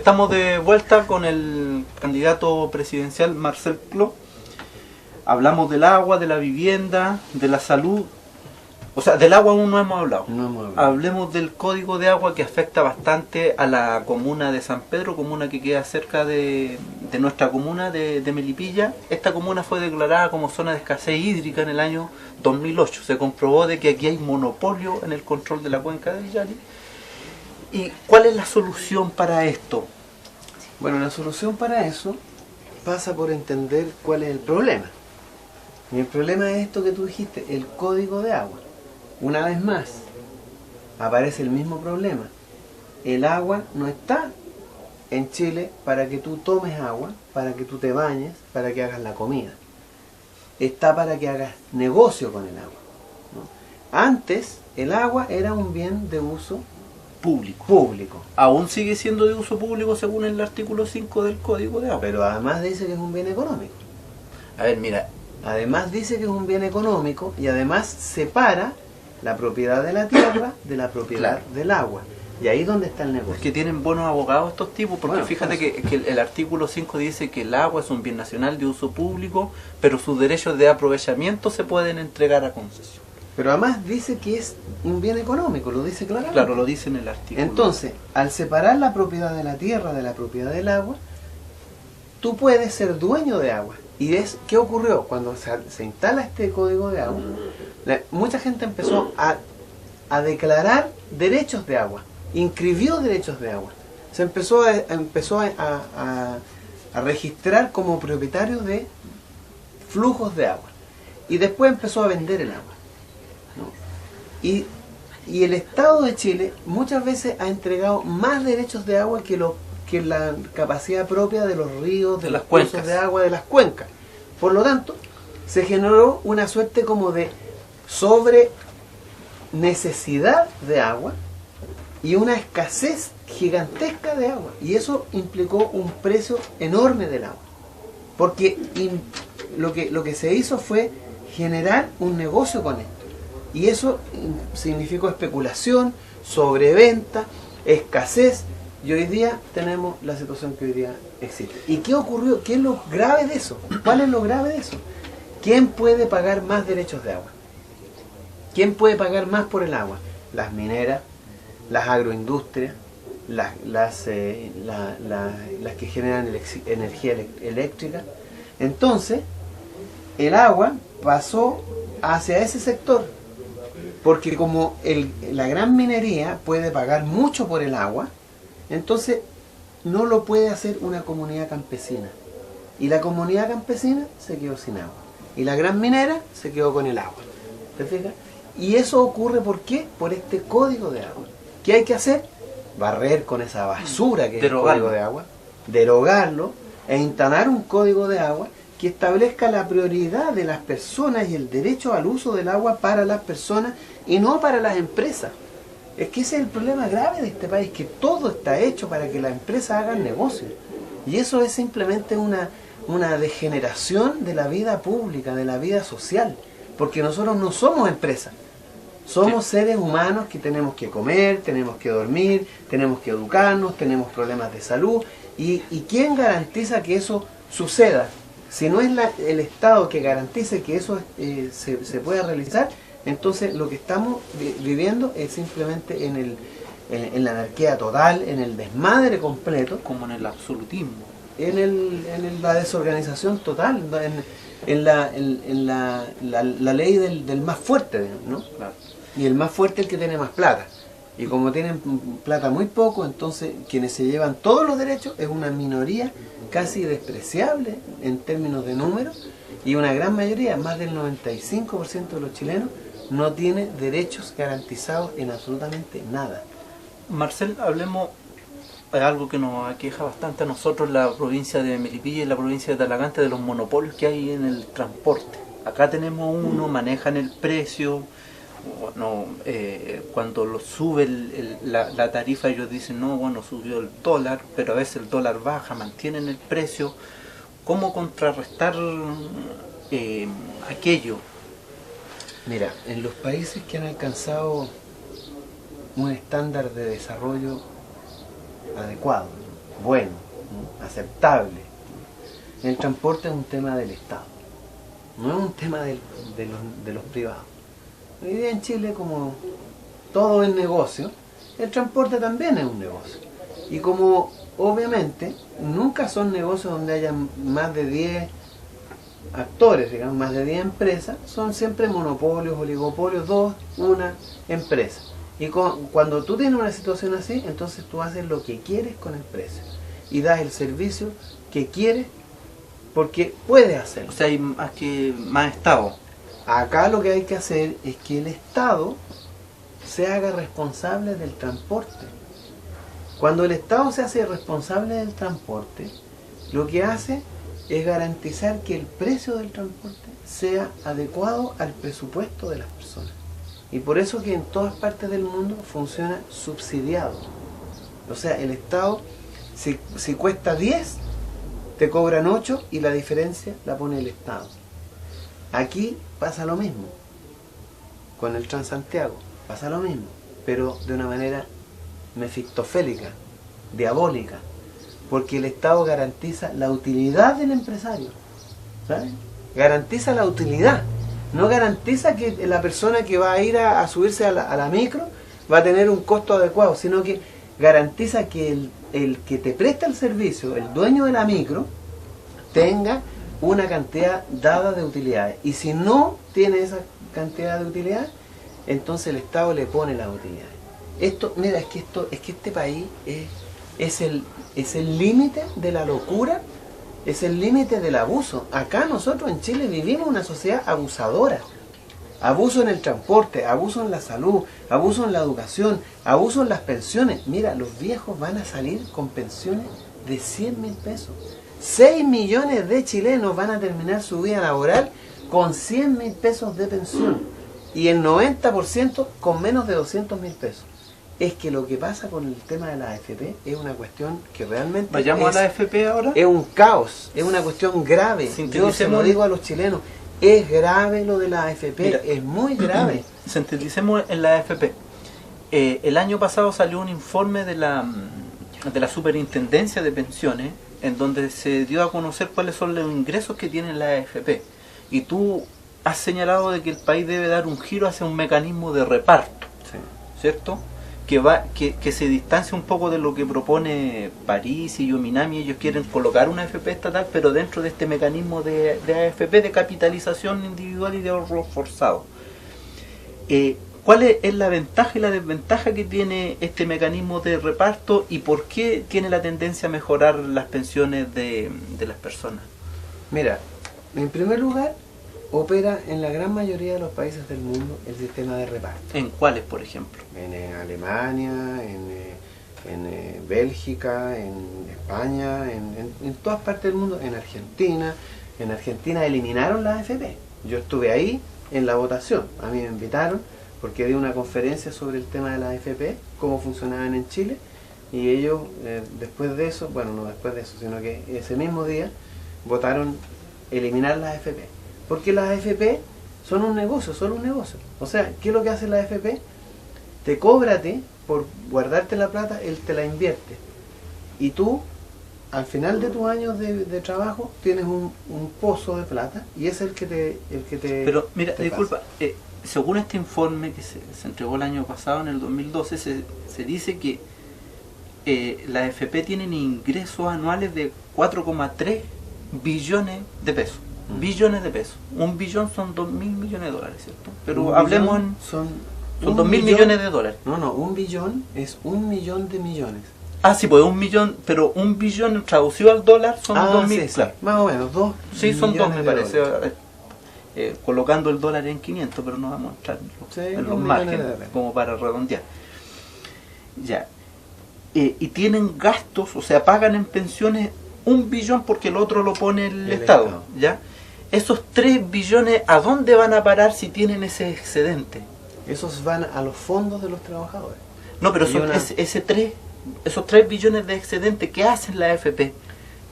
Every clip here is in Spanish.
Estamos de vuelta con el candidato presidencial Marcel Clos. Hablamos del agua, de la vivienda, de la salud. O sea, del agua aún no hemos hablado. Hablemos del código de agua que afecta bastante a la comuna de San Pedro, comuna que queda cerca de nuestra comuna de Melipilla. Esta comuna fue declarada como zona de escasez hídrica en el año 2008. Se comprobó de que aquí hay monopolio en el control de la cuenca del Yari. ¿Y cuál es la solución para esto? Bueno, la solución para eso pasa por entender cuál es el problema. Y el problema es esto que tú dijiste, el código de agua. Una vez más, aparece el mismo problema. El agua no está en Chile para que tú tomes agua, para que tú te bañes, para que hagas la comida. Está para que hagas negocio con el agua, ¿no? Antes, el agua era un bien de uso público. Aún sigue siendo de uso público según el artículo 5 del Código de Agua. Pero además dice que es un bien económico. A ver, mira. Además dice que es un bien económico y además separa la propiedad de la tierra de la propiedad del agua. Y ahí es donde está el negocio. Es que tienen buenos abogados estos tipos, porque bueno, fíjate que el artículo 5 dice que el agua es un bien nacional de uso público, pero sus derechos de aprovechamiento se pueden entregar a concesión. Pero además dice que es un bien económico, lo dice claramente. Claro, lo dice en el artículo. Entonces, al separar la propiedad de la tierra de la propiedad del agua, tú puedes ser dueño de agua. ¿Y qué ocurrió? Cuando se instala este código de agua, mucha gente empezó a declarar derechos de agua, inscribió derechos de agua. Se empezó a registrar como propietario de flujos de agua. Y después empezó a vender el agua, ¿no? Y el Estado de Chile muchas veces ha entregado más derechos de agua que la capacidad propia de los ríos, de los cursos de agua, de las cuencas. Por lo tanto, se generó una suerte como de sobre necesidad de agua y una escasez gigantesca de agua. Y eso implicó un precio enorme del agua. Porque lo que se hizo fue generar un negocio con esto. Y eso significó especulación, sobreventa, escasez. Y hoy día tenemos la situación que hoy día existe. ¿Y qué ocurrió? ¿Qué es lo grave de eso? ¿Cuál es lo grave de eso? ¿Quién puede pagar más derechos de agua? ¿Quién puede pagar más por el agua? Las mineras, las agroindustrias, las que generan energía eléctrica. Entonces, el agua pasó hacia ese sector. Porque como la gran minería puede pagar mucho por el agua, entonces no lo puede hacer una comunidad campesina. Y la comunidad campesina se quedó sin agua. Y la gran minera se quedó con el agua. ¿Te fijas? Y eso ocurre ¿por qué? Por este código de agua. ¿Qué hay que hacer? Barrer con esa basura que es el código de agua, derogarlo e instalar un código de agua que establezca la prioridad de las personas y el derecho al uso del agua para las personas y no para las empresas. Es que ese es el problema grave de este país, que todo está hecho para que las empresas hagan negocios. Y eso es simplemente una degeneración de la vida pública, de la vida social. Porque nosotros no somos empresas. Somos seres humanos que tenemos que comer, tenemos que dormir, tenemos que educarnos, tenemos problemas de salud. ¿Y quién garantiza que eso suceda? Si no es el Estado que garantice que eso se pueda realizar, entonces lo que estamos viviendo es simplemente en la anarquía total, en el desmadre completo. Como en el absolutismo. En la desorganización total, en la ley del más fuerte, ¿no? Claro. Y el más fuerte es el que tiene más plata. Y como tienen plata muy poco, entonces quienes se llevan todos los derechos es una minoría casi despreciable en términos de números, y una gran mayoría, más del 95% de los chilenos, no tiene derechos garantizados en absolutamente nada. Marcel, hablemos de algo que nos aqueja bastante a nosotros, la provincia de Melipilla y la provincia de Talagante, de los monopolios que hay en el transporte. Acá tenemos uno, manejan el precio. Bueno, cuando lo sube la tarifa, ellos dicen, no, bueno, subió el dólar, pero a veces el dólar baja, mantienen el precio. ¿Cómo contrarrestar aquello? Mira, en los países que han alcanzado un estándar de desarrollo adecuado, bueno, aceptable. El transporte es un tema del Estado, no es un tema de los privados. Hoy día en Chile, como todo es negocio, el transporte también es un negocio. Y como obviamente nunca son negocios donde haya más de 10 actores, digamos, más de 10 empresas, son siempre monopolios, oligopolios, una empresa. Y cuando tú tienes una situación así, entonces tú haces lo que quieres con el precio y das el servicio que quieres porque puedes hacerlo. O sea, hay más Estado. Acá lo que hay que hacer es que el Estado se haga responsable del transporte. Cuando el Estado se hace responsable del transporte, lo que hace es garantizar que el precio del transporte sea adecuado al presupuesto de las personas. Y por eso que en todas partes del mundo funciona subsidiado. O sea, el Estado, si cuesta 10, te cobran 8 y la diferencia la pone el Estado. Aquí pasa lo mismo. Con el Transantiago pasa lo mismo, pero de una manera mefistofélica, diabólica, porque el Estado garantiza la utilidad del empresario, ¿sabes? Garantiza la utilidad, no garantiza que la persona que va a ir a subirse a la micro va a tener un costo adecuado, sino que garantiza que el que te presta el servicio, el dueño de la micro, tenga una cantidad dada de utilidades, y si no tiene esa cantidad de utilidades, entonces el Estado le pone las utilidades. Esto, mira, es que este país es el límite de la locura, es el límite del abuso. Acá nosotros en Chile vivimos una sociedad abusadora. Abuso en el transporte, abuso en la salud, abuso en la educación, abuso en las pensiones. Mira, los viejos van a salir con pensiones de 100.000 pesos. 6 millones de chilenos van a terminar su vida laboral con 100.000 pesos de pensión. Y el 90% con menos de 200.000 pesos. Es que lo que pasa con el tema de la AFP es una cuestión que realmente ¿Vayamos a la AFP ahora? Es un caos, es una cuestión grave. Yo se lo digo a los chilenos, es grave lo de la AFP. Mira, es muy grave. Sinteticemos en la AFP. El año pasado salió un informe de la Superintendencia de Pensiones, en donde se dio a conocer cuáles son los ingresos que tiene la AFP. Y tú has señalado de que el país debe dar un giro hacia un mecanismo de reparto, sí, ¿cierto? Que se distancia un poco de lo que propone París y Yominami. Ellos quieren colocar una AFP estatal, pero dentro de este mecanismo de AFP de capitalización individual y de ahorro forzado. ¿Cuál es la ventaja y la desventaja que tiene este mecanismo de reparto y por qué tiene la tendencia a mejorar las pensiones de las personas? Mira, en primer lugar, opera en la gran mayoría de los países del mundo el sistema de reparto. ¿En cuáles, por ejemplo? En Alemania, en Bélgica, en España, en todas partes del mundo, en Argentina. En Argentina eliminaron la AFP. Yo estuve ahí en la votación, a mí me invitaron porque di una conferencia sobre el tema de la AFP, cómo funcionaban en Chile, y ellos después de eso, bueno, no después de eso, sino que ese mismo día votaron eliminar la AFP. Porque las AFP son un negocio, solo un negocio. O sea, ¿qué es lo que hace la AFP? Te cobra a ti por guardarte la plata, él te la invierte. Y tú, al final de tus años de trabajo, tienes un pozo de plata y es el que te Pero mira, te disculpa, según este informe que se entregó el año pasado, en el 2012, se dice que la AFP tienen ingresos anuales de 4,3 billones de pesos. Billones de pesos. 1 billón son 2.000 millones de dólares, ¿cierto? Pero hablemos en... Son 2.000 millones de dólares. No, 1 billón es 1 millón de millones. Ah, sí, pues 1 millón, pero 1 billón traducido al dólar son 2.000, sí, claro. Más o menos, 2 Sí, son 2, me parece. Dólares. Colocando el dólar en 500, pero no vamos a entrar en los márgenes, como para redondear. Ya. Y tienen gastos, o sea, pagan en pensiones 1 billón porque el otro lo pone el Estado, ¿ya? Esos 3 billones, ¿a dónde van a parar si tienen ese excedente? Esos van a los fondos de los trabajadores. No, pero esos 3 billones de excedente, ¿qué hacen la AFP?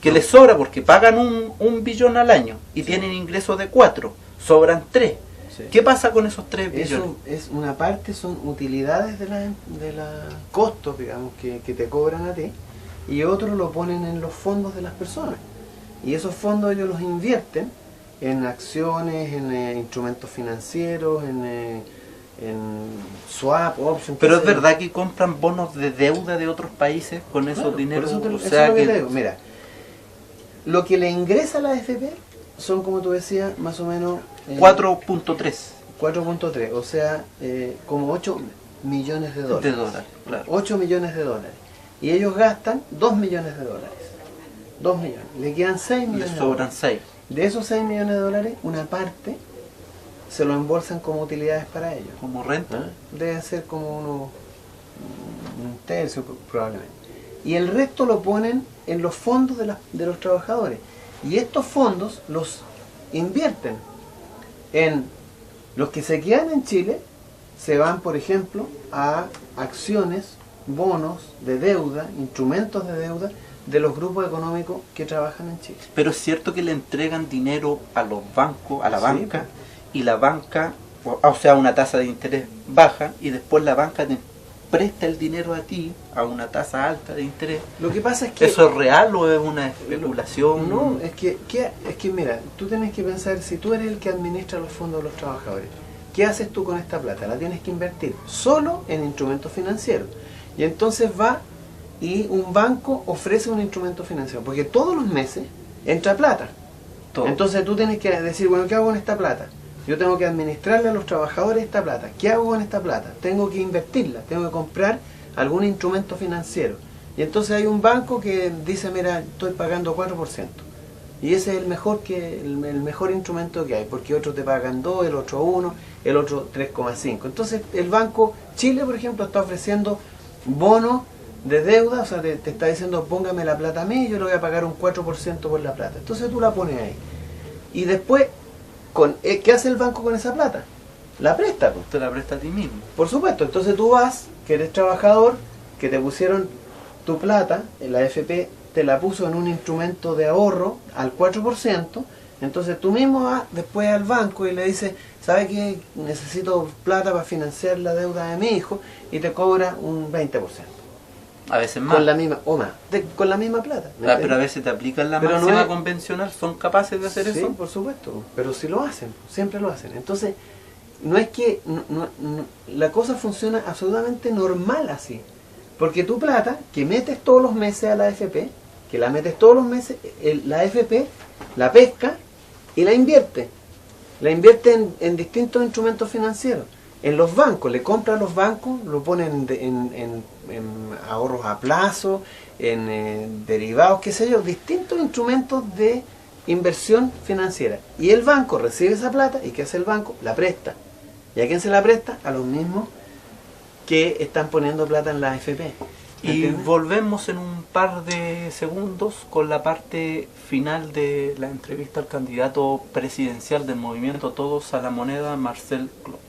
Que les sobra porque pagan 1 billón al año y tienen ingresos de 4, sobran 3. Sí. ¿Qué pasa con esos 3 billones? Eso es una parte, son utilidades de la costos, digamos, que te cobran a ti, y otro lo ponen en los fondos de las personas. Y esos fondos ellos los invierten en acciones, en instrumentos financieros, en swap, options. Pero es verdad que compran bonos de deuda de otros países con esos dineros. Eso o es sea lo que que te digo. Mira, lo que le ingresa a la AFP son, como tú decías, más o menos 4.3 4.3, o sea, como 8 millones de dólares. de dólares, claro. 8 millones de dólares. Y ellos gastan 2 millones de dólares. 2 millones. Le quedan 6 millones Le de sobran dólares. 6. De esos 6 millones de dólares, una parte se lo embolsan como utilidades para ellos. Como renta. ¿Ah? Deben ser como un tercio probablemente. Y el resto lo ponen en los fondos de los trabajadores. Y estos fondos los invierten en los que se quedan en Chile, se van, por ejemplo, a acciones, bonos de deuda, instrumentos de deuda de los grupos económicos que trabajan en Chile. Pero es cierto que le entregan dinero a los bancos, a la Sí, banca, y la banca, o sea, una tasa de interés baja, y después la banca te presta el dinero a ti a una tasa alta de interés. Lo que pasa es que... ¿Eso es real o es una especulación? No, es que mira, tú tienes que pensar, si tú eres el que administra los fondos de los trabajadores, ¿qué haces tú con esta plata? La tienes que invertir solo en instrumentos financieros. Y entonces va y un banco ofrece un instrumento financiero, porque todos los meses entra plata. Todo. Entonces tú tienes que decir, bueno, ¿qué hago con esta plata? Yo tengo que administrarle a los trabajadores esta plata. ¿Qué hago con esta plata? Tengo que invertirla, tengo que comprar algún instrumento financiero. Y entonces hay un banco que dice, mira, estoy pagando 4%. Y ese es el mejor instrumento que hay, porque otros te pagan 2, el otro 1, el otro 3,5. Entonces el Banco Chile, por ejemplo, está ofreciendo bonos de deuda, o sea, te está diciendo, póngame la plata a mí, yo le voy a pagar un 4% por la plata. Entonces tú la pones ahí. Y después, ¿qué hace el banco con esa plata? La presta, pues. Te la presta a ti mismo. Por supuesto, entonces tú vas, que eres trabajador, que te pusieron tu plata, la AFP te la puso en un instrumento de ahorro al 4%, entonces tú mismo vas después al banco y le dices, ¿sabe qué? Necesito plata para financiar la deuda de mi hijo, y te cobra un 20%. A veces más. Con la misma, o más, con la misma plata. Pero a veces te aplican la Pero no máxima es- convencional, ¿son capaces de hacer Sí, eso? por supuesto, pero si lo hacen, siempre lo hacen. Entonces, no es que la cosa funciona absolutamente normal así. Porque tu plata, que metes todos los meses a la AFP, que la metes todos los meses, la AFP la pesca y la invierte. La invierte en distintos instrumentos financieros. En los bancos, le compra a los bancos, lo ponen en ahorros a plazo, en derivados, qué sé yo, distintos instrumentos de inversión financiera. Y el banco recibe esa plata, ¿y qué hace el banco? La presta. ¿Y a quién se la presta? A los mismos que están poniendo plata en la AFP. Y ¿Entiendes? volvemos en un par de segundos con la parte final de la entrevista al candidato presidencial del movimiento Todos a la Moneda, Marcel Clop.